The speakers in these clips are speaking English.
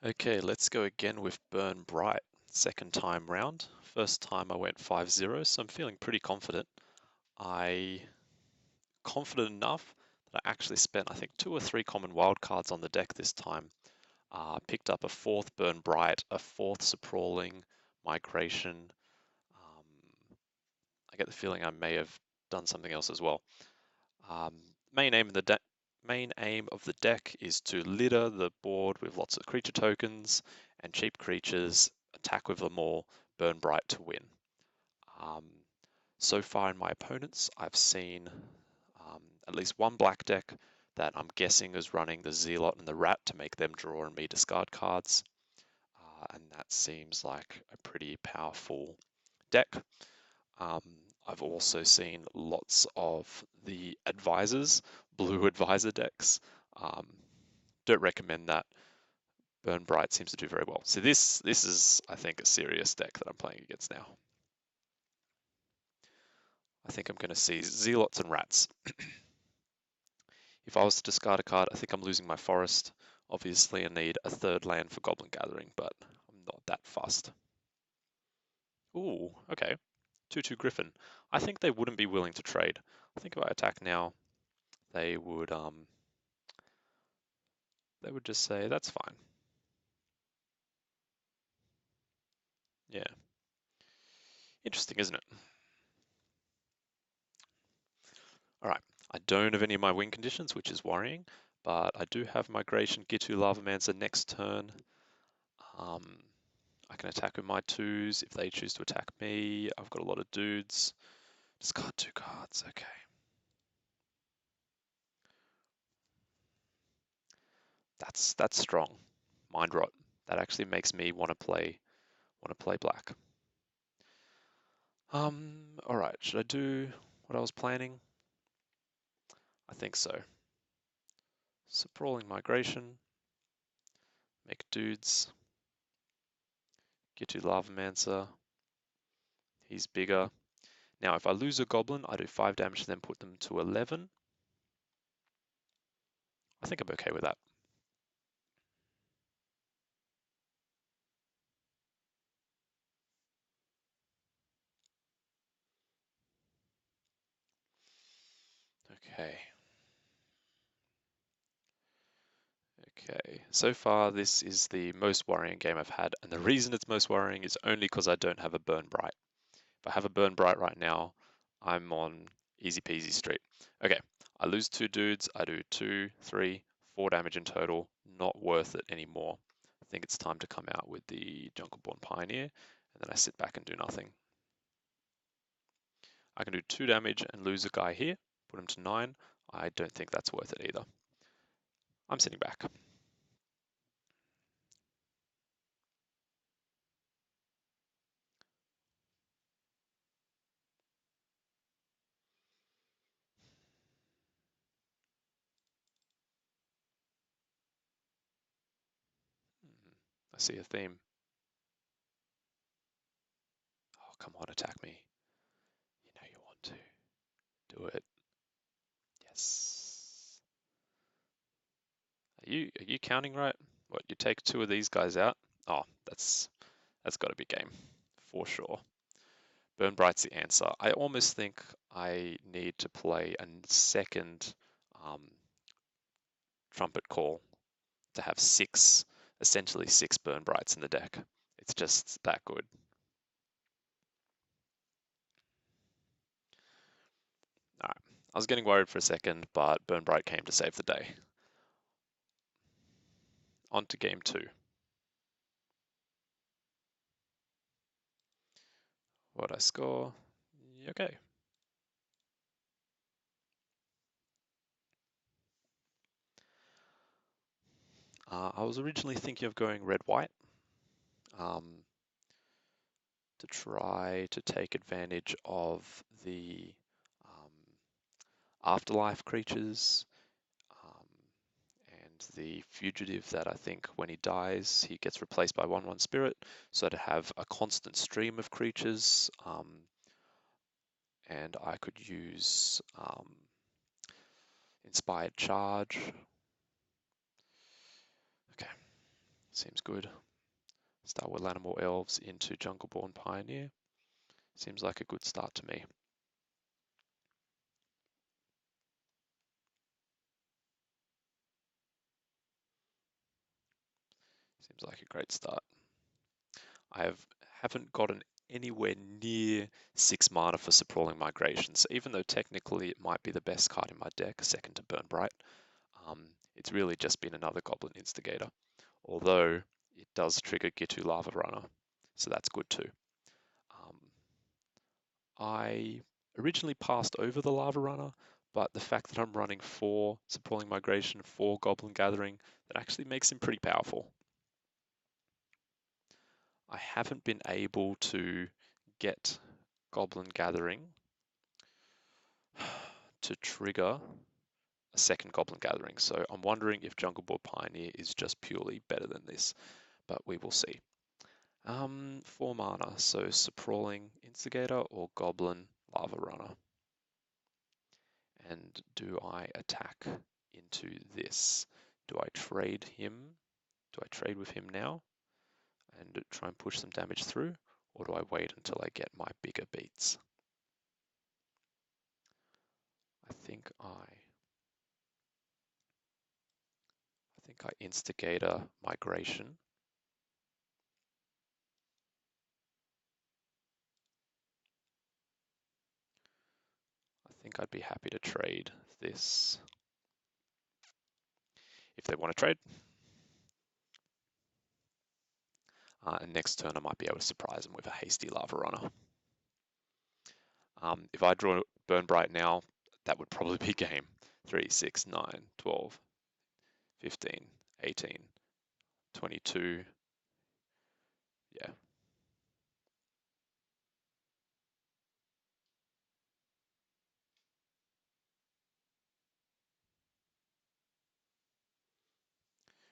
Okay, let's go again with Burn Bright. Second time round. First time I went 5-0, so I'm feeling pretty confident. Confident enough that I actually spent, I think, 2 or 3 common wildcards on the deck this time. Picked up a 4th Burn Bright, a 4th Saproling Migration. I get the feeling I may have done something else as well. Main aim of the deck is to litter the board with lots of creature tokens and cheap creatures, attack with them all, burn bright to win. So far in my opponents, I've seen at least one black deck that I'm guessing is running the Zealot and the Rat to make them draw and me discard cards. And that seems like a pretty powerful deck. I've also seen lots of the advisors, blue advisor decks. Don't recommend that. Burn Bright seems to do very well. So this is, I think, a serious deck that I'm playing against now. I think I'm going to see Zealots and Rats. If I was to discard a card, I think I'm losing my forest. Obviously, I need a 3rd land for Goblin Gathering, but I'm not that fussed. Ooh, okay. 2/2 Griffin. I think they wouldn't be willing to trade. I think if I attack now, they would just say that's fine. Yeah. Interesting, isn't it? All right. I don't have any of my win conditions, which is worrying, but I do have Migration, Ghitu Lavarunner next turn. I can attack with my 2s if they choose to attack me. I've got a lot of dudes. Discard 2 cards. Okay. That's strong. Mind rot. That actually makes me want to play black. All right. Should I do what I was planning? I think so. Saproling Migration. Make dudes. Ghitu Lavarunner. He's bigger. Now, if I lose a goblin, I do 5 damage and then put them to 11. I think I'm okay with that. Okay. Okay, so far this is the most worrying game I've had, and the reason it's most worrying is only because I don't have a Burn Bright. If I have a Burn Bright right now, I'm on easy peasy street. Okay, I lose 2 dudes, I do 2, 3, 4 damage in total, not worth it anymore. I think it's time to come out with the Jungleborn Pioneer, and then I sit back and do nothing. I can do 2 damage and lose a guy here, put him to 9. I don't think that's worth it either. I'm sitting back. I see a theme. Oh, come on, attack me. You know you want to. Do it. Yes. Are you counting right? What, you take 2 of these guys out? Oh, that's got to be game for sure. Burn Bright's the answer. I almost think I need to play a second Trumpet Call to have 6, essentially 6 Burn Brights in the deck. It's just that good. All right. I was getting worried for a second, but Burn Bright came to save the day. On to game 2. What'd I score? Okay. I was originally thinking of going red-white to try to take advantage of the afterlife creatures and the fugitive that I think when he dies, he gets replaced by 1/1 spirit. So to have a constant stream of creatures, and I could use Inspired Charge. Okay, Seems good. Start with Llanowar Elves into Jungleborn Pioneer. Seems like a good start to me. Seems like a great start. Haven't gotten anywhere near 6 mana for Saproling Migration, so even though technically it might be the best card in my deck, second to Burn Bright, it's really just been another Goblin Instigator. Although it does trigger Ghitu Lavarunner, so that's good too. I originally passed over the Lavarunner, but the fact that I'm running 4 Saproling Migration, 4 Goblin Gathering, that actually makes him pretty powerful. I haven't been able to get Goblin Gathering to trigger a second Goblin Gathering, so I'm wondering if Jungleborn Pioneer is just purely better than this, but we will see. 4 mana, so Saproling Instigator or Goblin Lavarunner. And do I attack into this? Do I trade him? Do I trade with him now and try and push some damage through? Or do I wait until I get my bigger beats? I think I Instigator Migration. I think I'd be happy to trade this if they want to trade. And next turn I might be able to surprise them with a hasty Lavarunner. If I draw Burn Bright now, that would probably be game. 3, 6, 9, 12, 15, 18, 22. Yeah.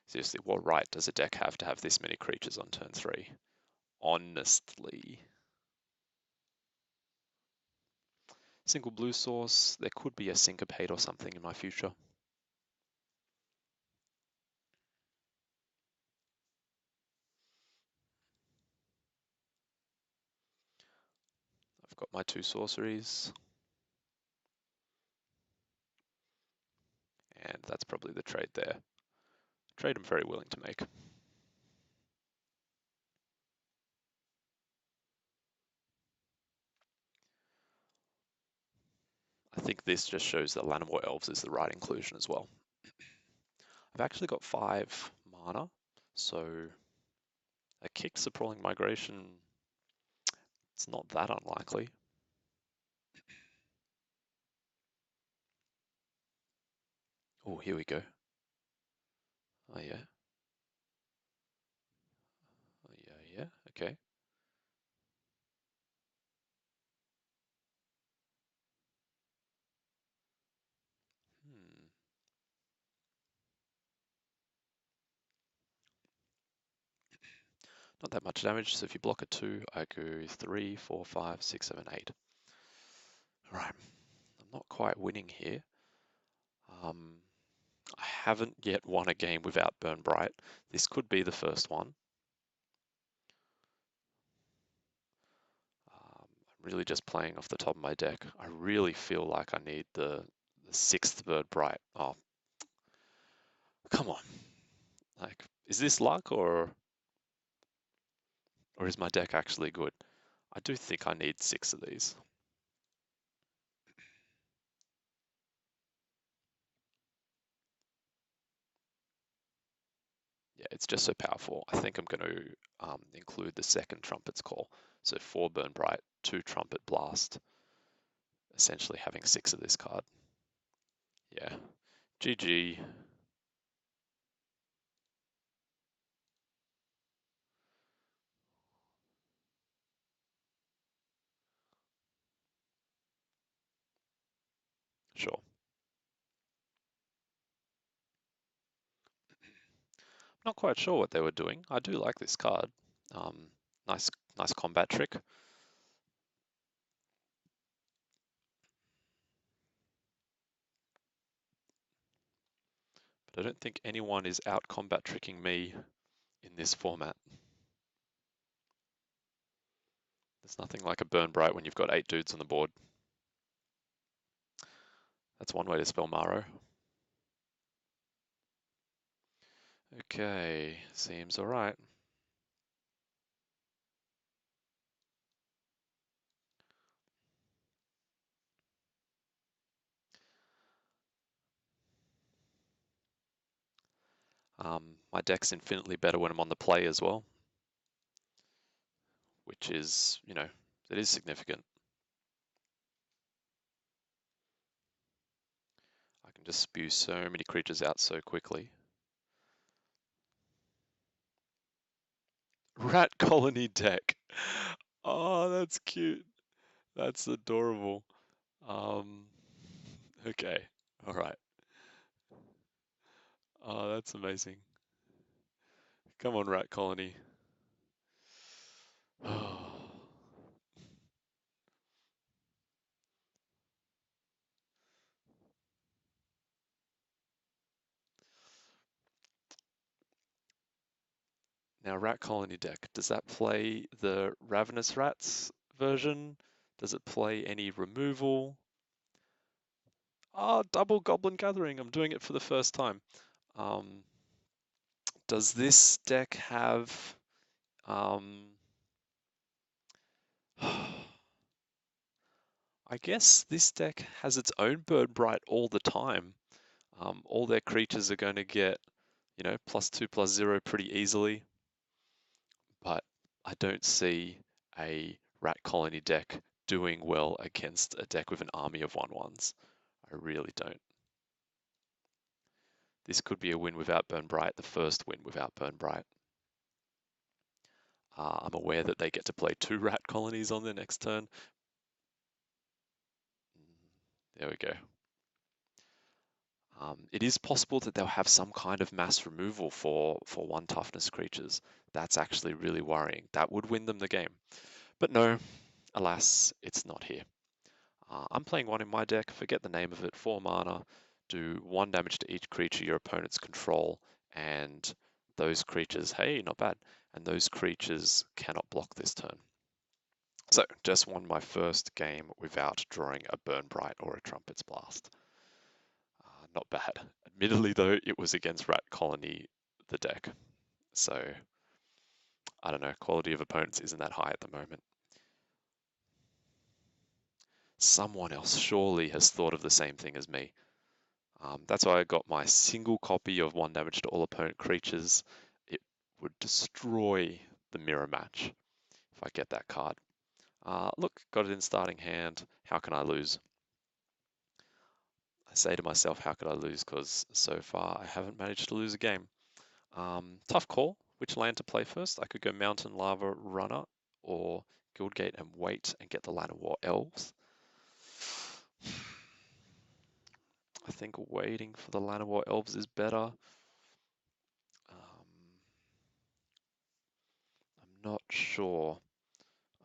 Seriously, what right does a deck have to have this many creatures on turn 3? Honestly. Single blue source, there could be a Syncopate or something in my future. I've got my 2 sorceries. And that's probably the trade there. Trade I'm very willing to make. I think this just shows that Llanowar Elves is the right inclusion as well. I've actually got 5 mana, so a kick Saproling Migration, it's not that unlikely. Oh, here we go. Oh yeah. Oh yeah, okay. Not that much damage, so if you block a 2, I go 3, 4, 5, 6, 7, 8. Alright, I'm not quite winning here. I haven't yet won a game without Burn Bright. This could be the first one. I'm really just playing off the top of my deck. I really feel like I need the 6th Burn Bright. Oh, come on. Like, is this luck or is my deck actually good? I do think I need 6 of these. Yeah, it's just so powerful. I think I'm going to include the second Trumpet's Call. So 4 Burn Bright, 2 Trumpet Blast, essentially having 6 of this card. Yeah, GG. Sure. Not quite sure what they were doing. I do like this card. Nice combat trick. But I don't think anyone is out combat tricking me in this format. There's nothing like a Burn Bright when you've got 8 dudes on the board. That's one way to spell Maro. Okay, seems alright. My deck's infinitely better when I'm on the play as well, which is, you know, it is significant. I can just spew so many creatures out so quickly. Rat colony deck. Oh, that's cute. That's adorable. Okay, all right. Oh, that's amazing. Come on, rat colony. Now, rat colony deck, does that play the Ravenous Rats version? Does it play any removal? Oh, double Goblin Gathering. I'm doing it for the first time. Does this deck have... I guess this deck has its own Bird Bright all the time. All their creatures are going to get, you know, +2/+0 pretty easily. But I don't see a rat colony deck doing well against a deck with an army of 1/1s. I really don't. This could be a win without Burn Bright, the first win without Burn Bright. I'm aware that they get to play 2 rat colonies on their next turn. There we go. It is possible that they'll have some kind of mass removal for 1 toughness creatures. That's actually really worrying. That would win them the game. But no, alas, it's not here. I'm playing 1 in my deck, forget the name of it, 4 mana, do 1 damage to each creature your opponents control, and those creatures, hey, not bad, and those creatures cannot block this turn. So, just won my first game without drawing a Burn Bright or a Trumpet Blast. Not bad. Admittedly, though, it was against Rat Colony, the deck. So, I don't know, quality of opponents isn't that high at the moment. Someone else surely has thought of the same thing as me. That's why I got my single copy of 1 damage to all opponent creatures. It would destroy the mirror match if I get that card. Look, got it in starting hand. How can I lose? I say to myself, how could I lose? Because so far I haven't managed to lose a game. Tough call. Which land to play first? I could go Mountain Lava Runner or Guildgate and wait and get the Llanowar Elves. I think waiting for the Llanowar Elves is better. I'm not sure.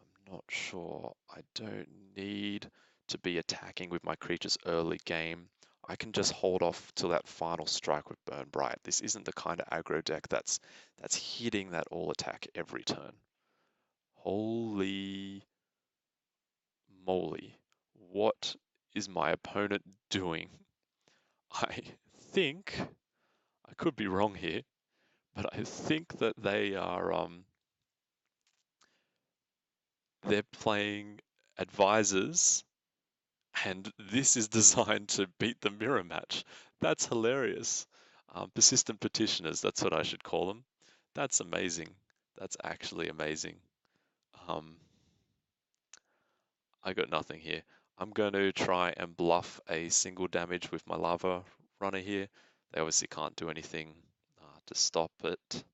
I'm not sure. I don't need to be attacking with my creatures early game. I can just hold off till that final strike with Burn Bright. This isn't the kind of aggro deck that's hitting that all attack every turn. Holy moly. What is my opponent doing? I think, I could be wrong here, but I think that they are they're playing advisors, and this is designed to beat the mirror match. That's hilarious. Persistent petitioners, that's what I should call them. That's amazing. That's actually amazing. I got nothing here. I'm going to try and bluff a single damage with my lava runner here. They obviously can't do anything to stop it.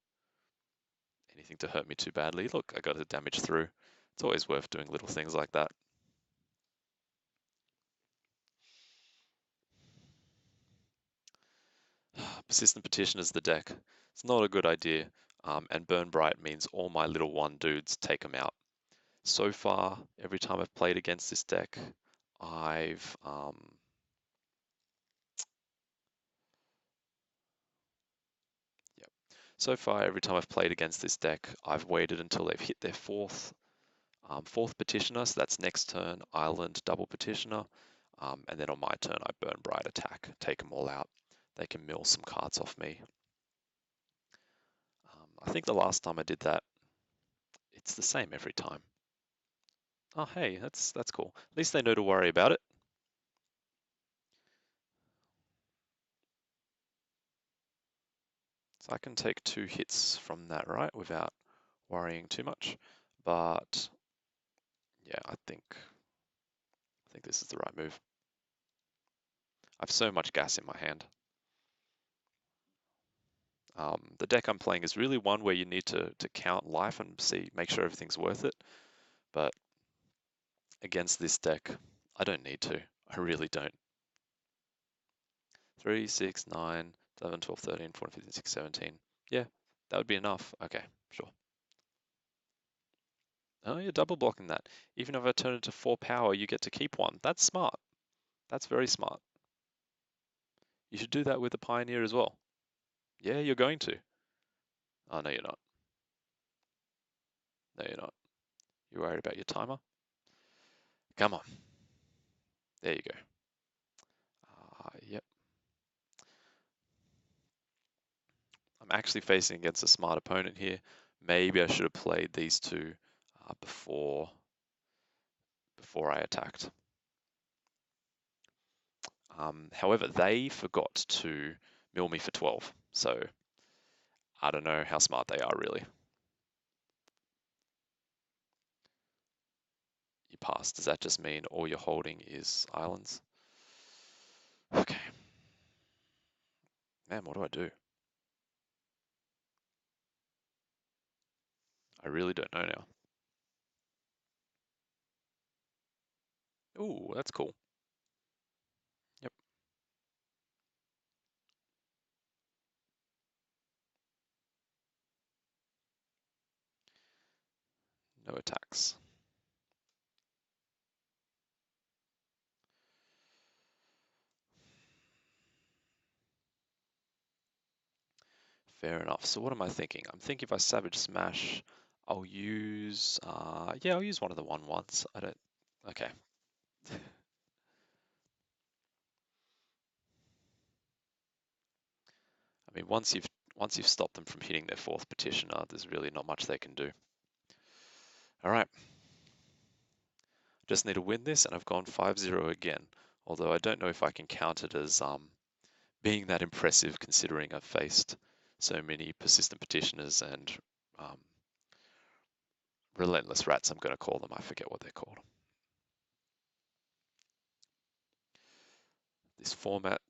Anything to hurt me too badly. Look, I got a damage through. It's always worth doing little things like that. Persistent Petition is the deck. It's not a good idea. And Burn Bright means all my little 1 dudes take them out. So far, every time I've played against this deck, I've yep. So far, every time I've played against this deck, I've waited until they've hit their fourth petitioner, so that's next turn, island, double petitioner, and then on my turn I burn bright, attack, take them all out. They can mill some cards off me. I think the last time I did that, it's the same every time. Oh hey, that's cool. At least they know to worry about it. So I can take 2 hits from that, right, without worrying too much. But yeah, I think this is the right move. I have so much gas in my hand. The deck I'm playing is really one where you need to count life and make sure everything's worth it. But against this deck, I don't need to. I really don't. 3, 6, 9, 11, 12, 13, 14, 15, 16, 17. Yeah, that would be enough. Okay, sure. Oh, you're double blocking that. Even if I turn it to 4 power, you get to keep 1. That's smart. That's very smart. You should do that with the Pioneer as well. Yeah, you're going to. Oh, no, you're not. No, you're not. You're worried about your timer? Come on. There you go. Yep. I'm actually facing against a smart opponent here. Maybe I should have played these two before I attacked. However, they forgot to mill me for 12, so I don't know how smart they are really. You pass. Does that just mean all you're holding is islands? Okay. Man, what do I do? I really don't know now. Ooh, that's cool. Yep. No attacks. Fair enough. So what am I thinking? I'm thinking if I Savage Smash, I'll use, yeah, I'll use one of the 1/1s. I don't, okay. I mean, once you've stopped them from hitting their 4th petitioner, there's really not much they can do. All right. Just need to win this, and I've gone 5-0 again. Although I don't know if I can count it as being that impressive, considering I've faced so many persistent petitioners and relentless rats, I'm going to call them. I forget what they're called. This format,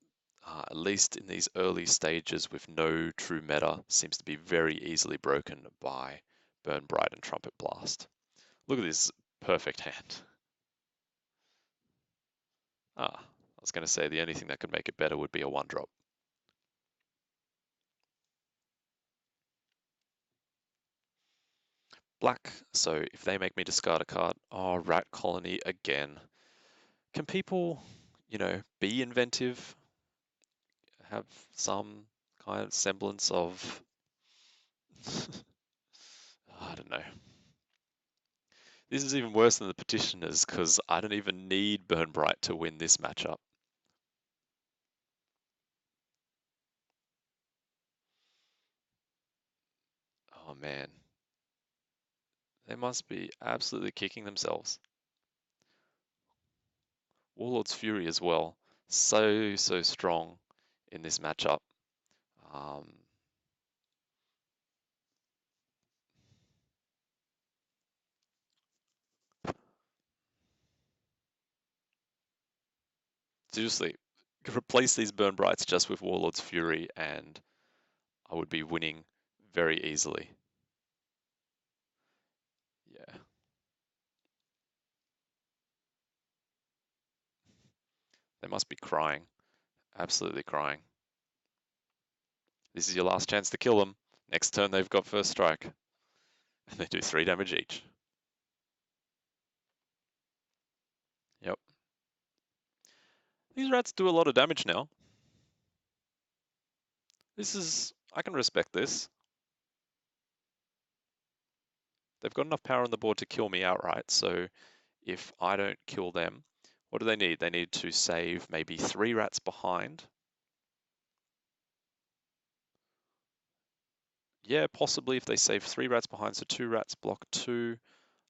at least in these early stages with no true meta, seems to be very easily broken by Burn Bright and Trumpet Blast. Look at this perfect hand. I was going to say the only thing that could make it better would be a 1-drop. Black, so if they make me discard a card, oh, Rat Colony again. Can people, be inventive? Have some kind of semblance of, I don't know. This is even worse than the petitioners because I don't even need Burn Bright to win this matchup. Oh man. They must be absolutely kicking themselves. Warlord's Fury as well. So strong in this matchup. Seriously, replace these Burn Brights just with Warlord's Fury and I would be winning very easily. Yeah. They must be crying. Absolutely crying. This is your last chance to kill them. Next turn they've got first strike. And they do 3 damage each. Yep. These rats do a lot of damage now. I can respect this. they've got enough power on the board to kill me outright. So if I don't kill them, what do they need? They need to save maybe 3 rats behind. Yeah, possibly if they save 3 rats behind, so 2 rats block 2,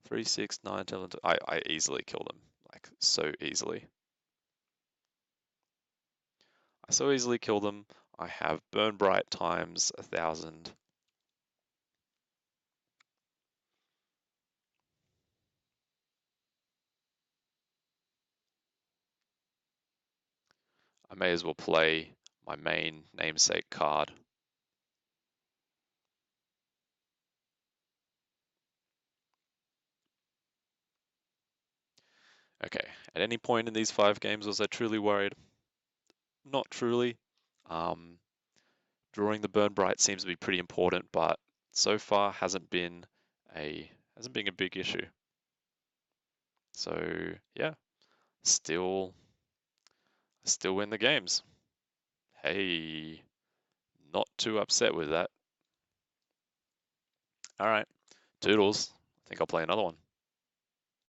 3, 6, 9, 10, 11, I easily kill them, like so easily. I so easily kill them. I have Burn Bright times 1,000. I may as well play my main namesake card. Okay, at any point in these 5 games was I truly worried? Not truly. Drawing the Burn Bright seems to be pretty important, but so far hasn't been a big issue. So yeah, still win the games. Hey, not too upset with that. All right, toodles. I think I'll play another one.